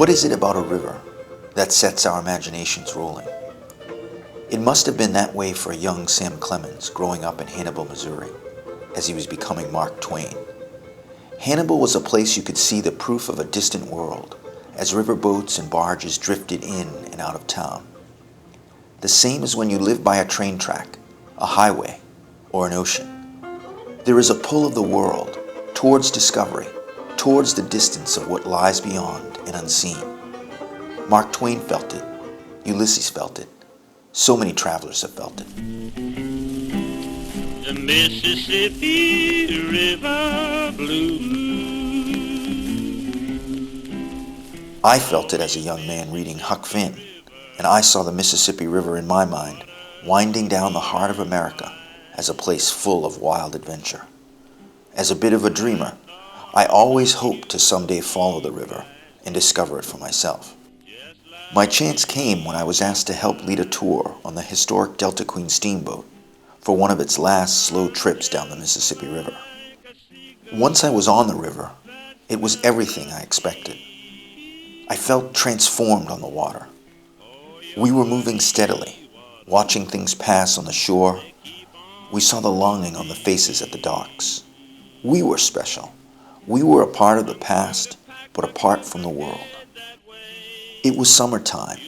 What is it about a river that sets our imaginations rolling? It must have been that way for young Sam Clemens growing up in Hannibal, Missouri, as he was becoming Mark Twain. Hannibal was a place you could see the proof of a distant world, as river boats and barges drifted in and out of town. The same as when you live by a train track, a highway, or an ocean. There is a pull of the world towards discovery, towards the distance of what lies beyond and unseen. Mark Twain felt it. Ulysses felt it. So many travelers have felt it. The Mississippi River Blues. I felt it as a young man reading Huck Finn, and I saw the Mississippi River in my mind, winding down the heart of America as a place full of wild adventure. As a bit of a dreamer, I always hoped to someday follow the river and discover it for myself. My chance came when I was asked to help lead a tour on the historic Delta Queen Steamboat for one of its last slow trips down the Mississippi River. Once I was on the river, it was everything I expected. I felt transformed on the water. We were moving steadily, watching things pass on the shore. We saw the longing on the faces at the docks. We were special. We were a part of the past, but apart from the world. It was summertime,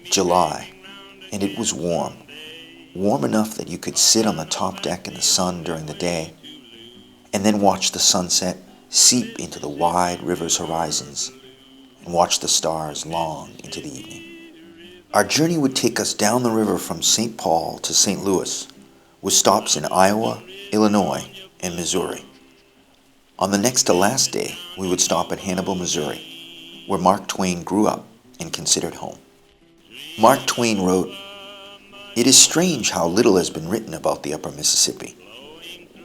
July, and it was warm. Warm enough that you could sit on the top deck in the sun during the day, and then watch the sunset seep into the wide river's horizons, and watch the stars long into the evening. Our journey would take us down the river from St. Paul to St. Louis, with stops in Iowa, Illinois, and Missouri. On the next to last day, we would stop at Hannibal, Missouri, where Mark Twain grew up and considered home. Mark Twain wrote, "It is strange how little has been written about the upper Mississippi.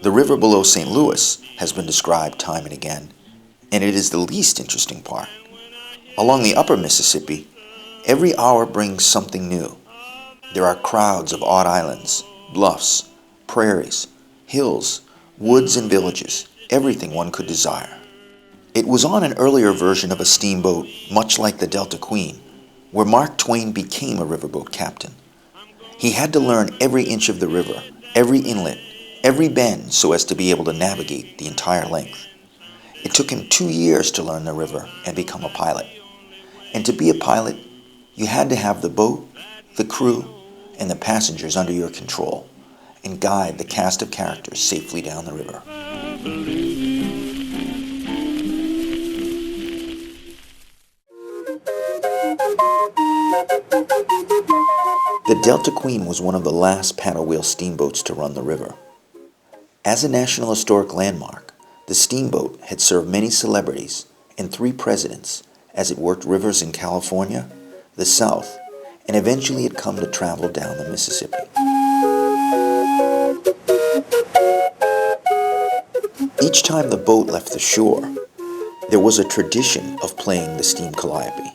The river below St. Louis has been described time and again, and it is the least interesting part. Along the upper Mississippi, every hour brings something new. There are crowds of odd islands, bluffs, prairies, hills, woods, and villages, everything one could desire." It was on an earlier version of a steamboat, much like the Delta Queen, where Mark Twain became a riverboat captain. He had to learn every inch of the river, every inlet, every bend, so as to be able to navigate the entire length. It took him 2 years to learn the river and become a pilot. And to be a pilot, you had to have the boat, the crew, and the passengers under your control, and guide the cast of characters safely down the river. The Delta Queen was one of the last paddle wheel steamboats to run the river. As a National Historic Landmark, the steamboat had served many celebrities and 3 presidents as it worked rivers in California, the South, and eventually had come to travel down the Mississippi. Each time the boat left the shore, there was a tradition of playing the steam calliope.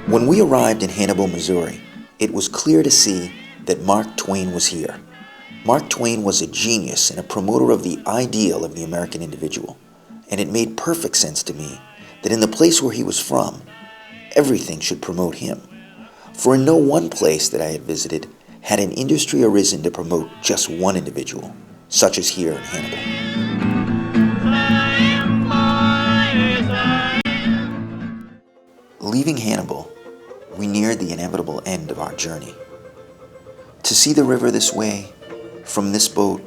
When we arrived in Hannibal, Missouri, it was clear to see that Mark Twain was here. Mark Twain was a genius and a promoter of the ideal of the American individual, and it made perfect sense to me that in the place where he was from, everything should promote him. For in no one place that I had visited had an industry arisen to promote just one individual, such as here in Hannibal. Leaving Hannibal, we neared the inevitable end of our journey. To see the river this way, from this boat,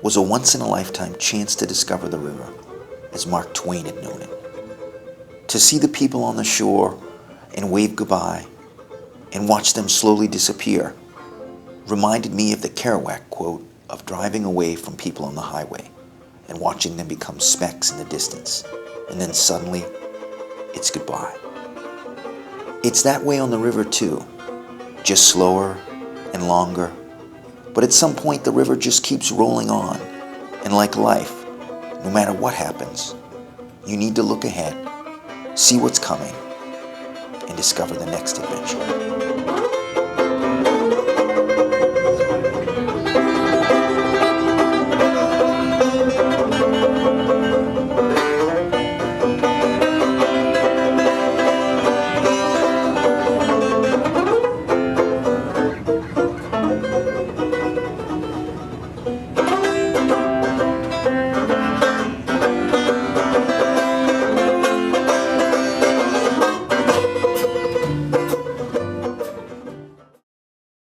was a once-in-a-lifetime chance to discover the river, as Mark Twain had known it. To see the people on the shore and wave goodbye, and watch them slowly disappear, reminded me of the Kerouac quote of driving away from people on the highway and watching them become specks in the distance, and then suddenly, it's goodbye. It's that way on the river too, just slower and longer, but at some point the river just keeps rolling on, and like life, No matter what happens, you need to look ahead, see what's coming, and discover the next adventure.